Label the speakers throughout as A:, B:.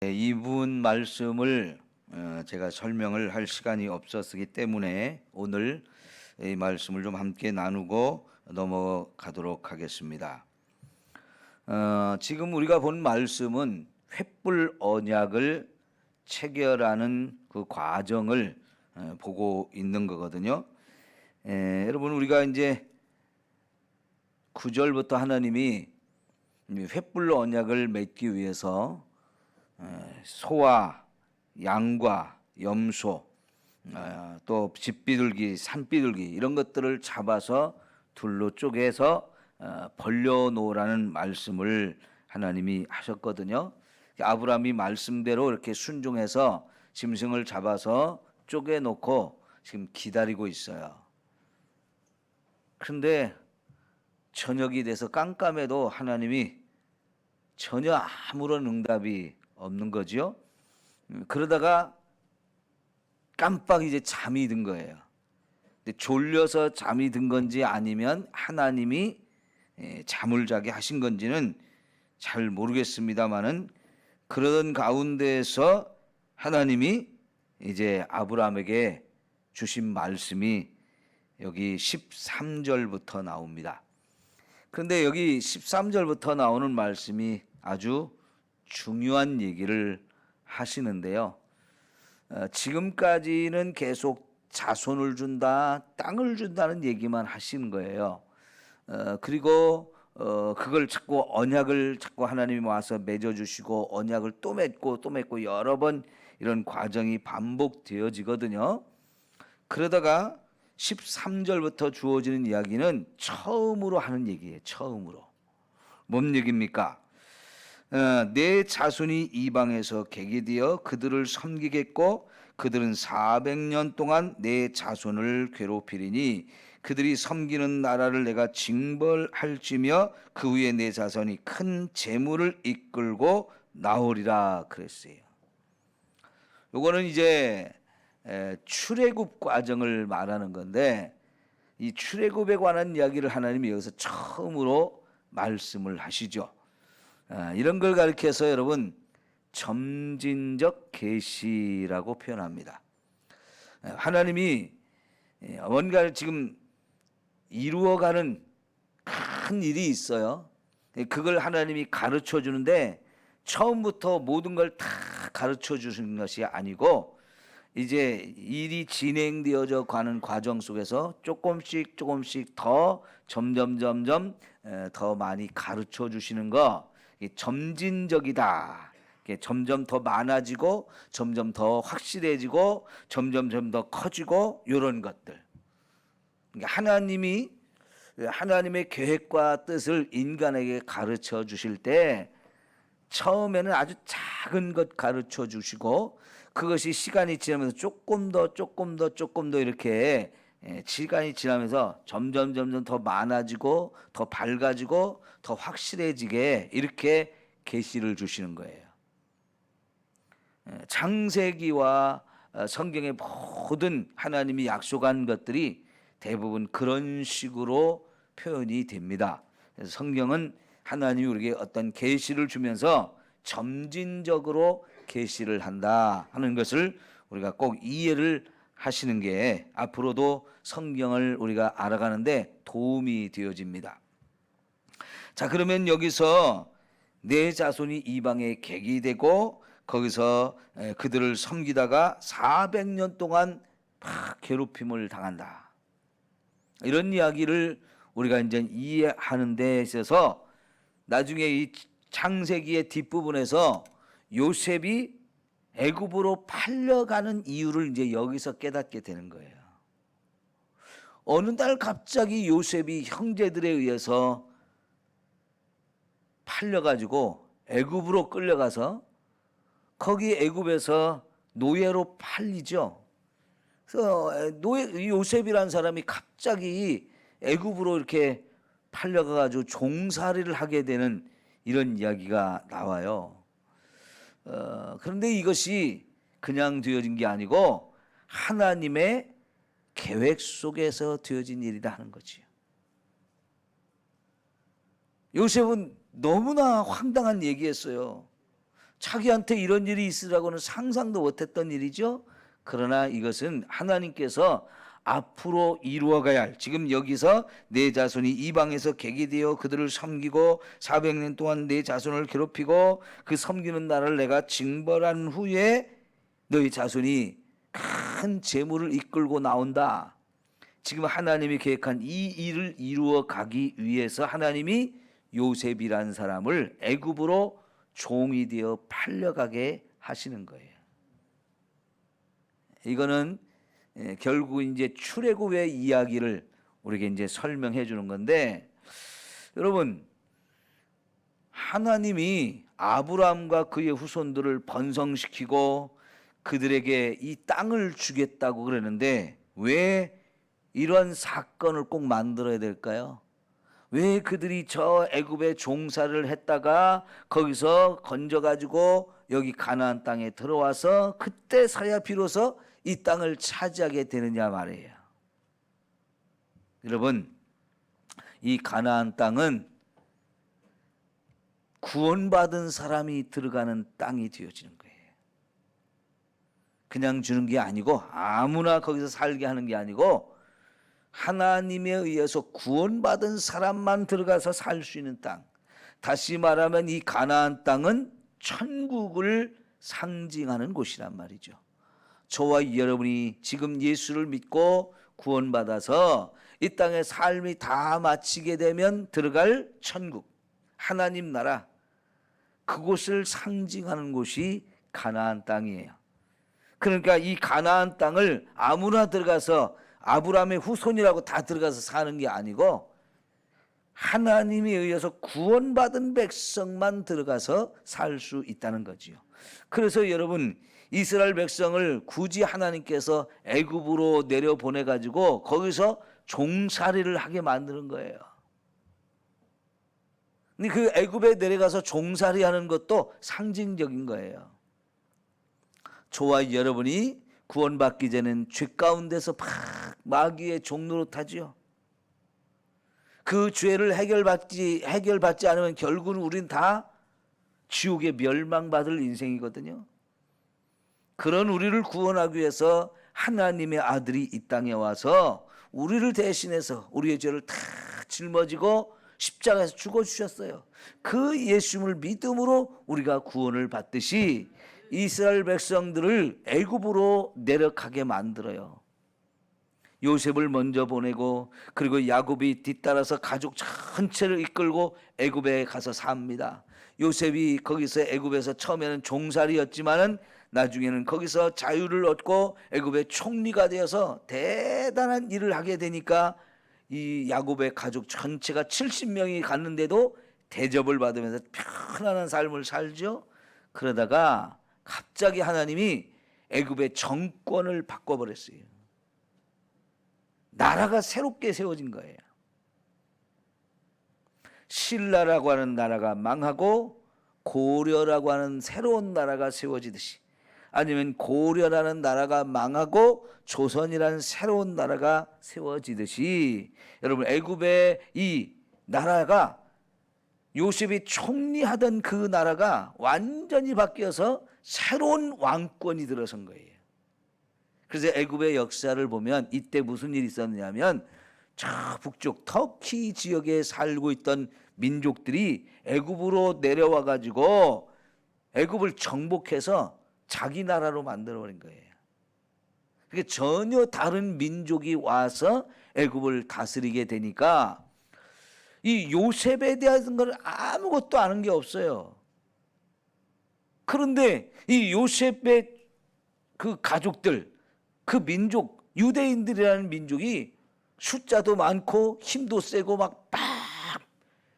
A: 이분 말씀을 제가 설명을 할 시간이 없었기 때문에 오늘 이 말씀을 좀 함께 나누고 넘어가도록 하겠습니다. 지금 우리가 본 말씀은 횃불 언약을 체결하는 그 과정을 보고 있는 거거든요. 여러분, 우리가 이제 9절부터 하나님이 횃불 언약을 맺기 위해서 소와 양과 염소, 또 집비둘기, 산비둘기 이런 것들을 잡아서 둘로 쪼개서 벌려놓으라는 말씀을 하나님이 하셨거든요. 아브라함이 말씀대로 이렇게 순종해서 짐승을 잡아서 쪼개놓고 지금 기다리고 있어요. 그런데 저녁이 돼서 깜깜해도 하나님이 전혀 아무런 응답이 없는 거죠. 그러다가 깜빡 이제 잠이 든 거예요. 근데 졸려서 잠이 든 건지 아니면 하나님이 잠을 자게 하신 건지는 잘 모르겠습니다만은 그러던 가운데에서 하나님이 이제 아브라함에게 주신 말씀이 여기 13절부터 나옵니다. 그런데 여기 13절부터 나오는 말씀이 아주 중요한 얘기를 하시는데요. 지금까지는 계속 자손을 준다, 땅을 준다는 얘기만 하시는 거예요. 그리고 그걸 자꾸 언약을 자꾸 하나님이 와서 맺어주시고 언약을 또 맺고 또 맺고 여러 번 이런 과정이 반복되어지거든요. 그러다가 13절부터 주어지는 이야기는 처음으로 하는 얘기예요. 처음으로. 뭔 얘기입니까? 내 자손이 이방에서 객이되어 그들을 섬기겠고 그들은 400년 동안 내 자손을 괴롭히리니 그들이 섬기는 나라를 내가 징벌할지며 그 후에 내 자손이 큰 재물을 이끌고 나오리라 그랬어요. 요거는 이제 출애굽 과정을 말하는 건데 이 출애굽에 관한 이야기를 하나님이 여기서 처음으로 말씀을 하시죠. 이런 걸 가리켜서 여러분 점진적 계시라고 표현합니다. 하나님이 뭔가 지금 이루어가는 큰 일이 있어요. 그걸 하나님이 가르쳐 주는데 처음부터 모든 걸 다 가르쳐 주시는 것이 아니고 이제 일이 진행되어져 가는 과정 속에서 조금씩 더 점점 더 많이 가르쳐 주시는 거 점진적이다. 점점 더 많아지고 점점 더 확실해지고 점점 더 커지고 이런 것들. 하나님이 하나님의 계획과 뜻을 인간에게 가르쳐 주실 때 처음에는 아주 작은 것 가르쳐 주시고 그것이 시간이 지나면서 조금 더 이렇게 시간이 지나면서 점점 더 많아지고 더 밝아지고 더 확실해지게 이렇게 계시를 주시는 거예요. 창세기와 성경의 모든 하나님이 약속한 것들이 대부분 그런 식으로 표현이 됩니다. 그래서 성경은 하나님이 우리에게 어떤 계시를 주면서 점진적으로 계시를 한다 하는 것을 우리가 꼭 이해를 하시는 게 앞으로도 성경을 우리가 알아가는데 도움이 되어집니다. 자, 그러면 여기서 내 자손이 이방의 객이 되고 거기서 그들을 섬기다가 400년 동안 막 괴롭힘을 당한다. 이런 이야기를 우리가 이제 이해하는 데 있어서 나중에 이 창세기의 뒷부분에서 요셉이 애굽으로 팔려가는 이유를 이제 여기서 깨닫게 되는 거예요. 어느 날 갑자기 요셉이 형제들에 의해서 팔려가지고 애굽으로 끌려가서 거기 애굽에서 노예로 팔리죠. 그래서 요셉이라는 사람이 갑자기 애굽으로 이렇게 팔려가가지고 종살이를 하게 되는 이런 이야기가 나와요. 그런데 이것이 그냥 되어진 게 아니고 하나님의 계획 속에서 되어진 일이다 하는 거지요. 요셉은 너무나 황당한 얘기했어요. 자기한테 이런 일이 있으라고는 상상도 못했던 일이죠. 그러나 이것은 하나님께서 앞으로 이루어가야 할, 지금 여기서 내 자손이 이방에서 객이 되어 그들을 섬기고 400년 동안 내 자손을 괴롭히고 그 섬기는 나라를 내가 징벌한 후에 너희 자손이 큰 재물을 이끌고 나온다. 지금 하나님이 계획한 이 일을 이루어 가기 위해서 하나님이 요셉이라는 사람을 애굽으로 종이 되어 팔려가게 하시는 거예요. 이거는 결국 이제 출애굽의 이야기를 우리에게 이제 설명해 주는 건데, 여러분, 하나님이 아브라함과 그의 후손들을 번성시키고 그들에게 이 땅을 주겠다고 그러는데 왜 이런 사건을 꼭 만들어야 될까요? 왜 그들이 저 애굽에 종사를 했다가 거기서 건져가지고 여기 가나안 땅에 들어와서 그때서야 비로소 이 땅을 차지하게 되느냐 말이에요. 여러분, 이 가나안 땅은 구원받은 사람이 들어가는 땅이 되어지는 거예요. 그냥 주는 게 아니고 아무나 거기서 살게 하는 게 아니고 하나님에 의해서 구원받은 사람만 들어가서 살 수 있는 땅. 다시 말하면 이 가나안 땅은 천국을 상징하는 곳이란 말이죠. 저와 여러분이 지금 예수를 믿고 구원받아서 이 땅의 삶이 다 마치게 되면 들어갈 천국, 하나님 나라, 그곳을 상징하는 곳이 가나안 땅이에요. 그러니까 이 가나안 땅을 아무나 들어가서 아브라함의 후손이라고 다 들어가서 사는 게 아니고 하나님에 의해서 구원받은 백성만 들어가서 살 수 있다는 거지요. 그래서 여러분, 이스라엘 백성을 굳이 하나님께서 애굽으로 내려보내 가지고 거기서 종살이를 하게 만드는 거예요. 근데 그 애굽에 내려가서 종살이하는 것도 상징적인 거예요. 저와 여러분이 구원받기 전엔 죄 가운데서 막 마귀의 종노릇하지요. 그 죄를 해결받지 않으면 결국은 우린 다 지옥에 멸망받을 인생이거든요. 그런 우리를 구원하기 위해서 하나님의 아들이 이 땅에 와서 우리를 대신해서 우리의 죄를 다 짊어지고 십자가에서 죽어주셨어요. 그 예수님을 믿음으로 우리가 구원을 받듯이 이스라엘 백성들을 애굽으로 내려가게 만들어요. 요셉을 먼저 보내고 그리고 야곱이 뒤따라서 가족 전체를 이끌고 애굽에 가서 삽니다. 요셉이 거기서 애굽에서 처음에는 종살이였지만은 나중에는 거기서 자유를 얻고 애굽의 총리가 되어서 대단한 일을 하게 되니까 이 야곱의 가족 전체가 70명이 갔는데도 대접을 받으면서 편안한 삶을 살죠. 그러다가 갑자기 하나님이 애굽의 정권을 바꿔버렸어요. 나라가 새롭게 세워진 거예요. 신라라고 하는 나라가 망하고 고려라고 하는 새로운 나라가 세워지듯이, 아니면 고려라는 나라가 망하고 조선이라는 새로운 나라가 세워지듯이, 여러분, 애굽의 이 나라가 요셉이 총리하던 그 나라가 완전히 바뀌어서 새로운 왕권이 들어선 거예요. 그래서 애굽의 역사를 보면 이때 무슨 일이 있었냐면, 저 북쪽 터키 지역에 살고 있던 민족들이 애굽으로 내려와 가지고 애굽을 정복해서 자기 나라로 만들어버린 거예요. 그게 전혀 다른 민족이 와서 애굽을 다스리게 되니까 이 요셉에 대한 걸 아무것도 아는 게 없어요. 그런데 이 요셉의 그 가족들, 그 민족, 유대인들이라는 민족이 숫자도 많고 힘도 세고 막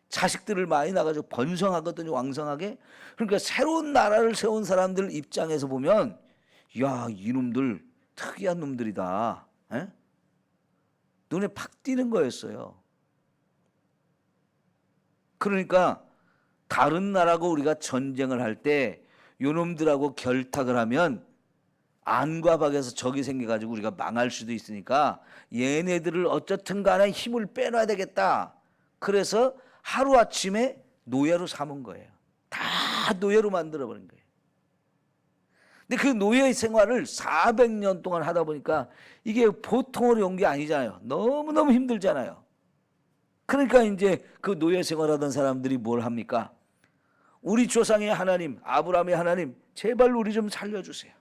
A: 자식들을 많이 나가지고 번성하거든요, 왕성하게. 그러니까 새로운 나라를 세운 사람들 입장에서 보면, 야, 이놈들 특이한 놈들이다. 에? 눈에 팍 띄는 거였어요. 그러니까 다른 나라하고 우리가 전쟁을 할 때 요놈들하고 결탁을 하면 안과 박에서 적이 생겨가지고 우리가 망할 수도 있으니까 얘네들을 어쨌든 간에 힘을 빼놔야 되겠다. 그래서 하루아침에 노예로 삼은 거예요. 다 노예로 만들어버린 거예요. 근데 그 노예 생활을 400년 동안 하다 보니까 이게 보통 어려운 게 아니잖아요. 너무너무 힘들잖아요. 그러니까 이제 그 노예 생활하던 사람들이 뭘 합니까? 우리 조상의 하나님, 아브라함의 하나님, 제발 우리 좀 살려주세요.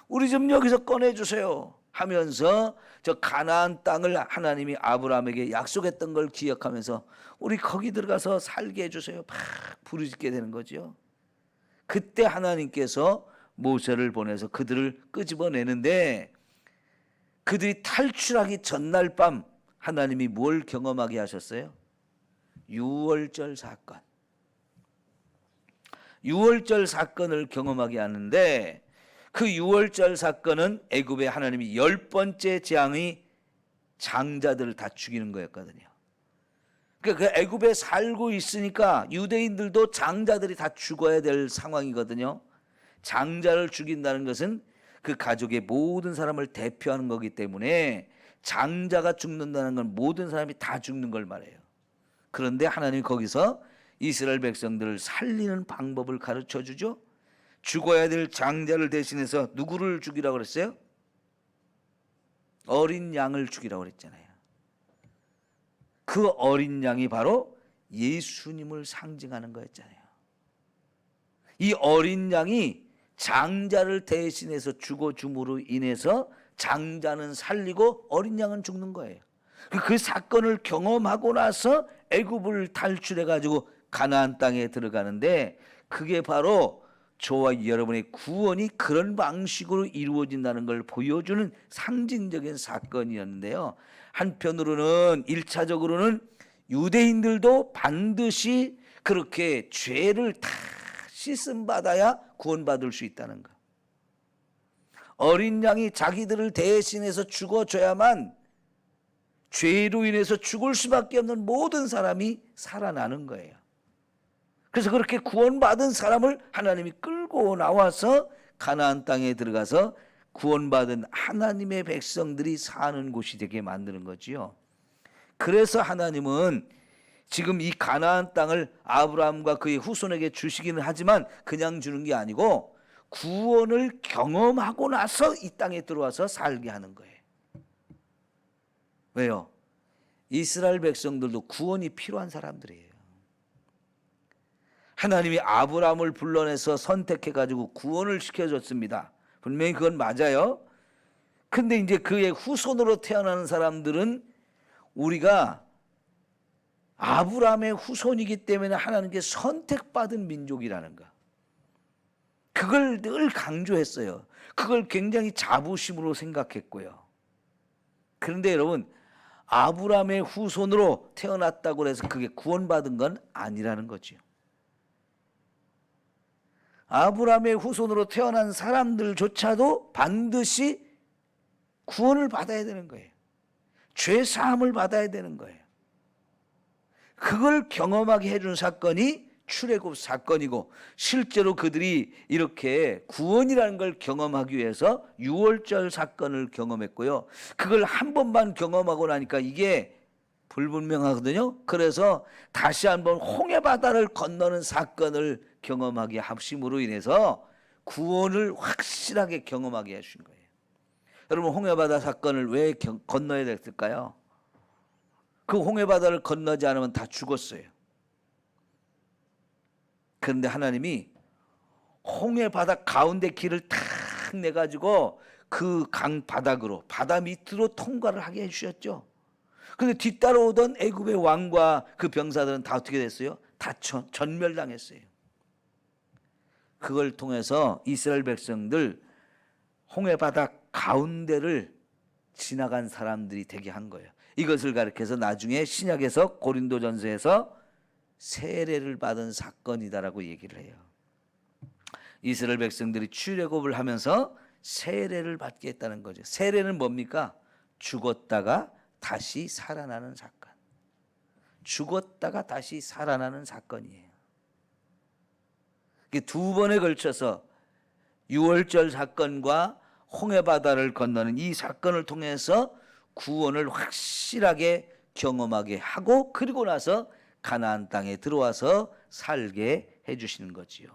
A: 우리 좀 여기서 꺼내주세요 하면서 저 가나안 땅을 하나님이 아브라함에게 약속했던 걸 기억하면서 우리 거기 들어가서 살게 해주세요 막 부르짖게 되는 거죠. 그때 하나님께서 모세를 보내서 그들을 끄집어내는데, 그들이 탈출하기 전날 밤 하나님이 뭘 경험하게 하셨어요? 유월절 사건. 유월절 사건을 경험하게 하는데, 그 유월절 사건은 애굽에 하나님이 10번째 재앙이 장자들을 다 죽이는 거였거든요. 그러니까 그 애굽에 살고 있으니까 유대인들도 장자들이 다 죽어야 될 상황이거든요. 장자를 죽인다는 것은 그 가족의 모든 사람을 대표하는 거기 때문에 장자가 죽는다는 건 모든 사람이 다 죽는 걸 말해요. 그런데 하나님이 거기서 이스라엘 백성들을 살리는 방법을 가르쳐 주죠. 죽어야 될 장자를 대신해서 누구를 죽이라고 그랬어요? 어린 양을 죽이라고 그랬잖아요. 그 어린 양이 바로 예수님을 상징하는 거였잖아요. 이 어린 양이 장자를 대신해서 죽어줌으로 인해서 장자는 살리고 어린 양은 죽는 거예요. 그 사건을 경험하고 나서 애굽을 탈출해 가지고 가나안 땅에 들어가는데, 그게 바로 저와 여러분의 구원이 그런 방식으로 이루어진다는 걸 보여주는 상징적인 사건이었는데요. 한편으로는 1차적으로는 유대인들도 반드시 그렇게 죄를 다 씻음 받아야 구원받을 수 있다는 것. 어린 양이 자기들을 대신해서 죽어줘야만 죄로 인해서 죽을 수밖에 없는 모든 사람이 살아나는 거예요. 그래서 그렇게 구원받은 사람을 하나님이 끌고 나와서 가나안 땅에 들어가서 구원받은 하나님의 백성들이 사는 곳이 되게 만드는 거지요. 그래서 하나님은 지금 이 가나안 땅을 아브라함과 그의 후손에게 주시기는 하지만 그냥 주는 게 아니고 구원을 경험하고 나서 이 땅에 들어와서 살게 하는 거예요. 왜요? 이스라엘 백성들도 구원이 필요한 사람들이에요. 하나님이 아브라함을 불러내서 선택해가지고 구원을 시켜줬습니다. 분명히 그건 맞아요. 근데 이제 그의 후손으로 태어나는 사람들은 우리가 아브라함의 후손이기 때문에 하나님께 선택받은 민족이라는 거, 그걸 늘 강조했어요. 그걸 굉장히 자부심으로 생각했고요. 그런데 여러분, 아브라함의 후손으로 태어났다고 해서 그게 구원받은 건 아니라는 거죠. 아브라함의 후손으로 태어난 사람들조차도 반드시 구원을 받아야 되는 거예요. 죄 사함을 받아야 되는 거예요. 그걸 경험하게 해준 사건이 출애굽 사건이고, 실제로 그들이 이렇게 구원이라는 걸 경험하기 위해서 유월절 사건을 경험했고요. 그걸 한 번만 경험하고 나니까 이게 불분명하거든요. 그래서 다시 한번 홍해바다를 건너는 사건을 경험하게 하심으로 인해서 구원을 확실하게 경험하게 해주신 거예요. 여러분, 홍해바다 사건을 왜 건너야 됐을까요? 그 홍해바다를 건너지 않으면 다 죽었어요. 그런데 하나님이 홍해바다 가운데 길을 탁 내가지고 그 강 바닥으로, 바다 밑으로 통과를 하게 해주셨죠. 그런데 뒤따라오던 애굽의 왕과 그 병사들은 다 어떻게 됐어요? 다 전멸당했어요. 그걸 통해서 이스라엘 백성들 홍해바다 가운데를 지나간 사람들이 되게 한 거예요. 이것을 가리켜서 나중에 신약에서 고린도전서에서 세례를 받은 사건이다라고 얘기를 해요. 이스라엘 백성들이 출애굽을 하면서 세례를 받게 했다는 거죠. 세례는 뭡니까? 죽었다가 다시 살아나는 사건. 죽었다가 다시 살아나는 사건이에요. 두 번에 걸쳐서 유월절 사건과 홍해바다를 건너는 이 사건을 통해서 구원을 확실하게 경험하게 하고, 그리고 나서 가나안 땅에 들어와서 살게 해주시는 거지요.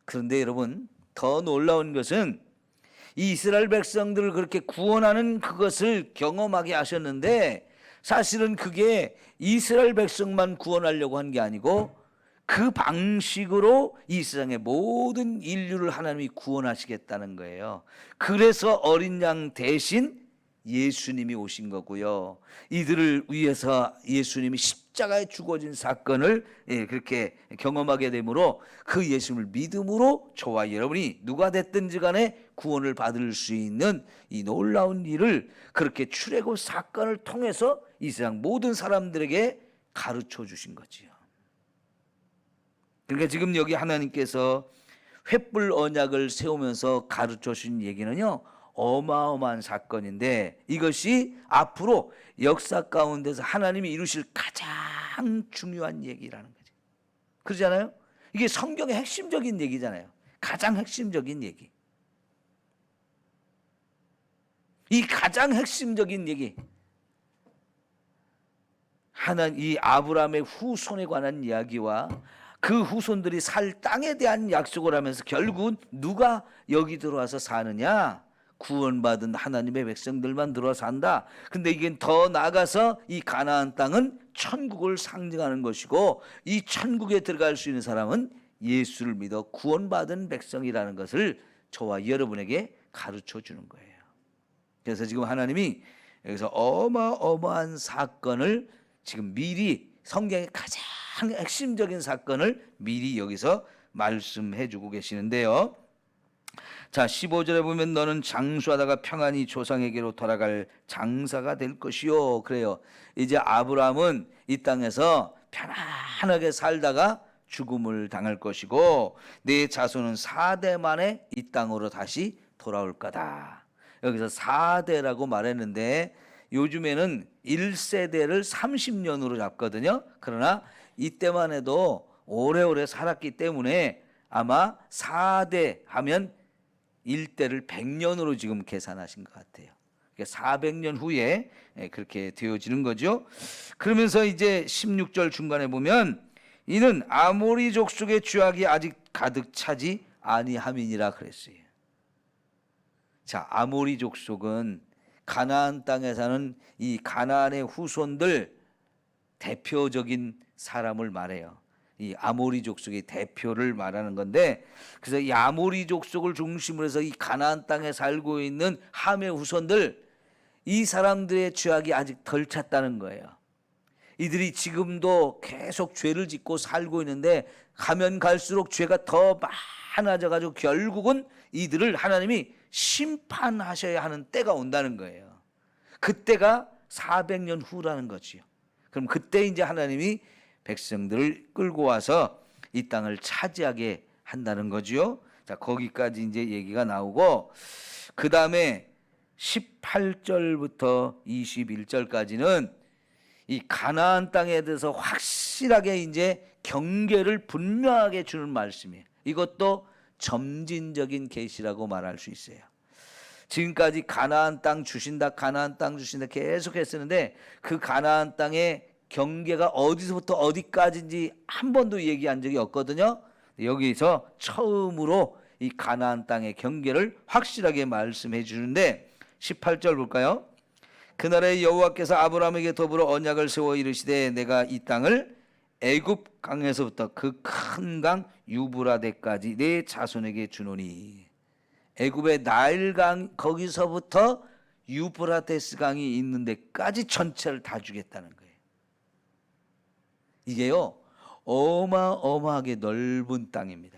A: 그런데 여러분, 더 놀라운 것은 이 이스라엘 백성들을 그렇게 구원하는 그것을 경험하게 하셨는데, 사실은 그게 이스라엘 백성만 구원하려고 한 게 아니고 그 방식으로 이 세상의 모든 인류를 하나님이 구원하시겠다는 거예요. 그래서 어린 양 대신 예수님이 오신 거고요. 이들을 위해서 예수님이 십자가에 죽어진 사건을 그렇게 경험하게 되므로 그 예수님을 믿음으로 저와 여러분이 누가 됐든지 간에 구원을 받을 수 있는 이 놀라운 일을 그렇게 출애굽 사건을 통해서 이 세상 모든 사람들에게 가르쳐 주신 거지요. 그러니까 지금 여기 하나님께서 횃불 언약을 세우면서 가르쳐 주신 얘기는요, 어마어마한 사건인데 이것이 앞으로 역사 가운데서 하나님이 이루실 가장 중요한 얘기라는 거죠. 그러잖아요. 이게 성경의 핵심적인 얘기잖아요. 가장 핵심적인 얘기. 이 가장 핵심적인 얘기, 이 아브라함의 후손에 관한 이야기와 그 후손들이 살 땅에 대한 약속을 하면서 결국은 누가 여기 들어와서 사느냐? 구원받은 하나님의 백성들만 들어와 산다. 근데 이게 더 나아가서 이 가나안 땅은 천국을 상징하는 것이고, 이 천국에 들어갈 수 있는 사람은 예수를 믿어 구원받은 백성이라는 것을 저와 여러분에게 가르쳐 주는 거예요. 그래서 지금 하나님이 여기서 어마어마한 사건을 지금 미리, 성경의 가장 핵심적인 사건을 미리 여기서 말씀해 주고 계시는데요. 자, 15절에 보면 너는 장수하다가 평안히 조상에게로 돌아갈 장사가 될 것이요. 그래요. 이제 아브라함은 이 땅에서 편안하게 살다가 죽음을 당할 것이고 내 자손은 4대 만에 이 땅으로 다시 돌아올 거다. 여기서 4대라고 말했는데 요즘에는 1세대를 30년으로 잡거든요. 그러나 이때만 해도 오래오래 살았기 때문에 아마 4대 하면 1대를 100년으로 지금 계산하신 것 같아요. 400년 후에 그렇게 되어지는 거죠. 그러면서 이제 16절 중간에 보면 이는 아모리 족속의 죄악이 아직 가득 차지 아니함이니라 그랬어요. 자, 아모리 족속은 가나안 땅에 사는 이 가나안의 후손들 대표적인 사람을 말해요. 이 아모리 족속의 대표를 말하는 건데, 그래서 이 아모리 족속을 중심으로 해서 이 가나안 땅에 살고 있는 함의 후손들, 이 사람들의 죄악이 아직 덜 찼다는 거예요. 이들이 지금도 계속 죄를 짓고 살고 있는데 가면 갈수록 죄가 더 많아져 가지고 결국은 이들을 하나님이 심판하셔야 하는 때가 온다는 거예요. 그때가 400년 후라는 거지요. 그럼 그때 이제 하나님이 백성들을 끌고 와서 이 땅을 차지하게 한다는 거지요. 자, 거기까지 이제 얘기가 나오고, 그 다음에 18절부터 21절까지는 이 가나안 땅에 대해서 확실하게 이제 경계를 분명하게 주는 말씀이에요. 이것도 점진적인 계시라고 말할 수 있어요. 지금까지 가나안 땅 주신다, 가나안 땅 주신다 계속 했었는데 그 가나안 땅의 경계가 어디서부터 어디까지인지 한 번도 얘기한 적이 없거든요. 여기서 처음으로 이 가나안 땅의 경계를 확실하게 말씀해 주는데 18절 볼까요? 그날에 여호와께서 아브라함에게 더불어 언약을 세워 이르시되 내가 이 땅을 애굽 강에서부터 그 큰 강 유브라데까지 내 자손에게 주노니. 애굽의 나일강 거기서부터 유브라데스 강이 있는 데까지 전체를 다 주겠다는 거예요. 이게요 어마어마하게 넓은 땅입니다.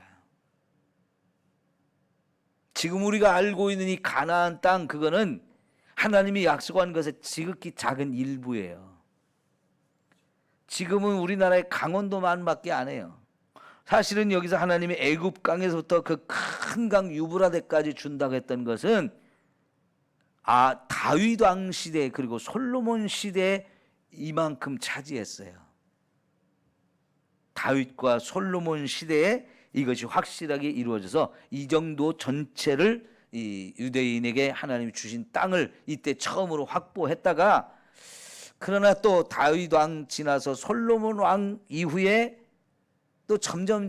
A: 지금 우리가 알고 있는 이 가나안 땅, 그거는 하나님이 약속한 것의 지극히 작은 일부예요. 지금은 우리나라의 강원도만밖에 안 해요. 사실은 여기서 하나님이 애굽 강에서부터 그 큰 강 유브라데까지 준다고 했던 것은 다윗 왕 시대 그리고 솔로몬 시대에 이만큼 차지했어요. 다윗과 솔로몬 시대에 이것이 확실하게 이루어져서 이 정도 전체를 이 유대인에게 하나님이 주신 땅을 이때 처음으로 확보했다가, 그러나 또 다윗 왕 지나서 솔로몬 왕 이후에 또 점점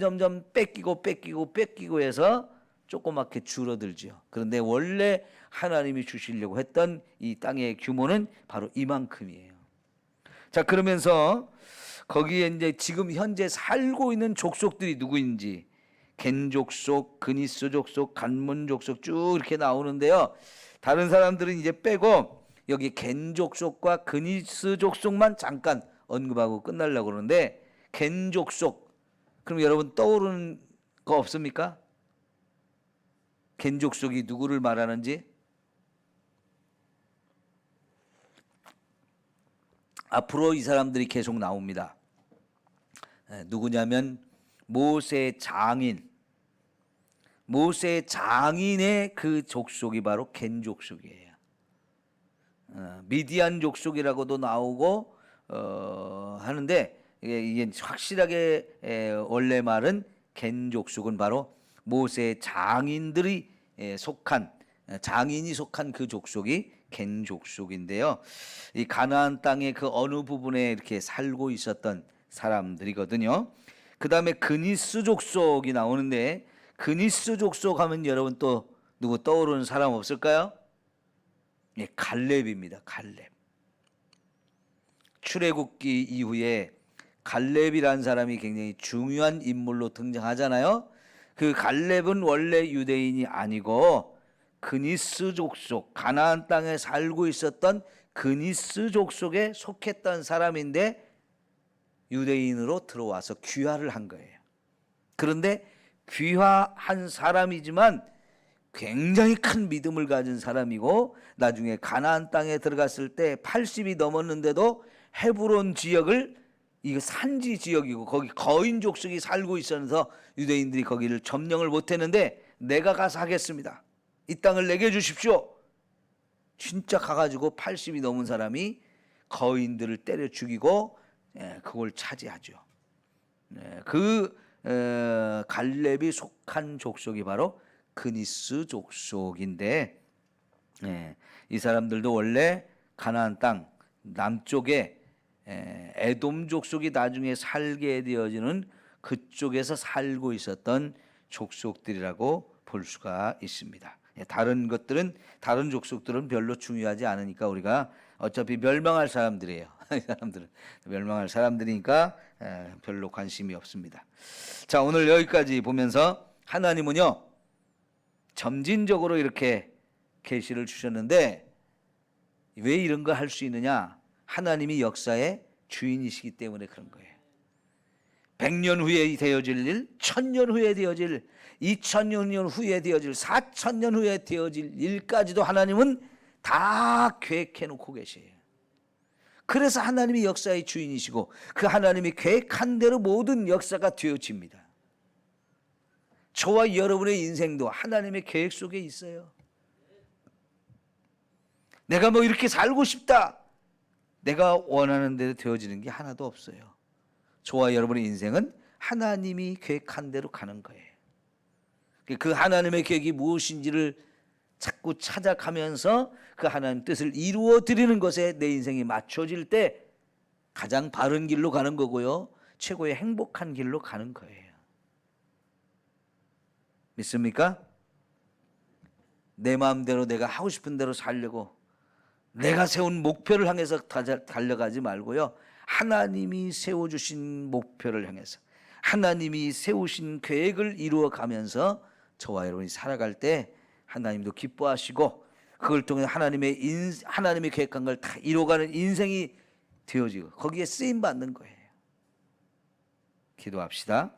A: 뺏기고 해서 조그맣게 줄어들죠. 그런데 원래 하나님이 주시려고 했던 이 땅의 규모는 바로 이만큼이에요. 자, 그러면서 거기에 이제 지금 현재 살고 있는 족속들이 누구인지 겐 족속, 그니스 족속, 간문 족속 쭉 이렇게 나오는데요. 다른 사람들은 이제 빼고 여기 겐 족속과 그니스 족속만 잠깐 언급하고 끝내려고 그러는데, 겐 족속, 그럼 여러분 떠오르는 거 없습니까? 겐 족속이 누구를 말하는지? 앞으로 이 사람들이 계속 나옵니다. 누구냐면 모세 장인, 모세 장인의 그 족속이 바로 겐 족속이에요. 미디안 족속이라고도 나오고 하는데 이게 확실하게 원래 말은 겐 족속은 바로 모세 장인들이 속한, 장인이 속한 그 족속이 겐 족속인데요. 이 가나안 땅의 그 어느 부분에 이렇게 살고 있었던 사람들이거든요. 그 다음에 그니스 족속이 나오는데, 그니스 족속 하면 여러분 또 누구 떠오르는 사람 없을까요? 예, 갈렙입니다. 갈렙. 출애굽기 이후에 갈렙이라는 사람이 굉장히 중요한 인물로 등장하잖아요. 그 갈렙은 원래 유대인이 아니고 그니스 족속, 가나안 땅에 살고 있었던 그니스 족속에 속했던 사람인데 유대인으로 들어와서 귀화를 한 거예요. 그런데 귀화한 사람이지만 굉장히 큰 믿음을 가진 사람이고, 나중에 가나안 땅에 들어갔을 때 80이 넘었는데도 헤브론 지역을, 이거 산지 지역이고 거기 거인 족속이 살고 있어서 유대인들이 거기를 점령을 못했는데, 내가 가서 하겠습니다, 이 땅을 내게 주십시오. 진짜 가가지고 80이 넘은 사람이 거인들을 때려 죽이고 그걸 차지하죠. 그 갈렙이 속한 족속이 바로 그니스 족속인데, 이 사람들도 원래 가나안 땅 남쪽에 에돔 족속이 나중에 살게 되어지는 그쪽에서 살고 있었던 족속들이라고 볼 수가 있습니다. 다른 것들은, 다른 족속들은 별로 중요하지 않으니까 우리가 어차피 멸망할 사람들이에요. 이 사람들은 멸망할 사람들이니까 별로 관심이 없습니다. 자, 오늘 여기까지 보면서 하나님은요 점진적으로 이렇게 계시를 주셨는데, 왜 이런 거 할 수 있느냐? 하나님이 역사의 주인이시기 때문에 그런 거예요. 100년 후에 되어질 일, 1000년 후에 되어질 일, 2000년 후에 되어질, 4000년 후에 되어질 일까지도 하나님은 다 계획해 놓고 계세요. 그래서 하나님이 역사의 주인이시고 그 하나님이 계획한 대로 모든 역사가 되어집니다. 저와 여러분의 인생도 하나님의 계획 속에 있어요. 내가 뭐 이렇게 살고 싶다, 내가 원하는 대로 되어지는 게 하나도 없어요. 저와 여러분의 인생은 하나님이 계획한 대로 가는 거예요. 그 하나님의 계획이 무엇인지를 자꾸 찾아가면서 그 하나님 뜻을 이루어 드리는 것에 내 인생이 맞춰질 때 가장 바른 길로 가는 거고요, 최고의 행복한 길로 가는 거예요. 믿습니까? 내 마음대로 내가 하고 싶은 대로 살려고 내가 세운 목표를 향해서 달려가지 말고요, 하나님이 세워주신 목표를 향해서 하나님이 세우신 계획을 이루어가면서 저와 여러분이 살아갈 때 하나님도 기뻐하시고 그걸 통해 하나님의 계획한 걸 다 이루어가는 인생이 되어지고 거기에 쓰임받는 거예요. 기도합시다.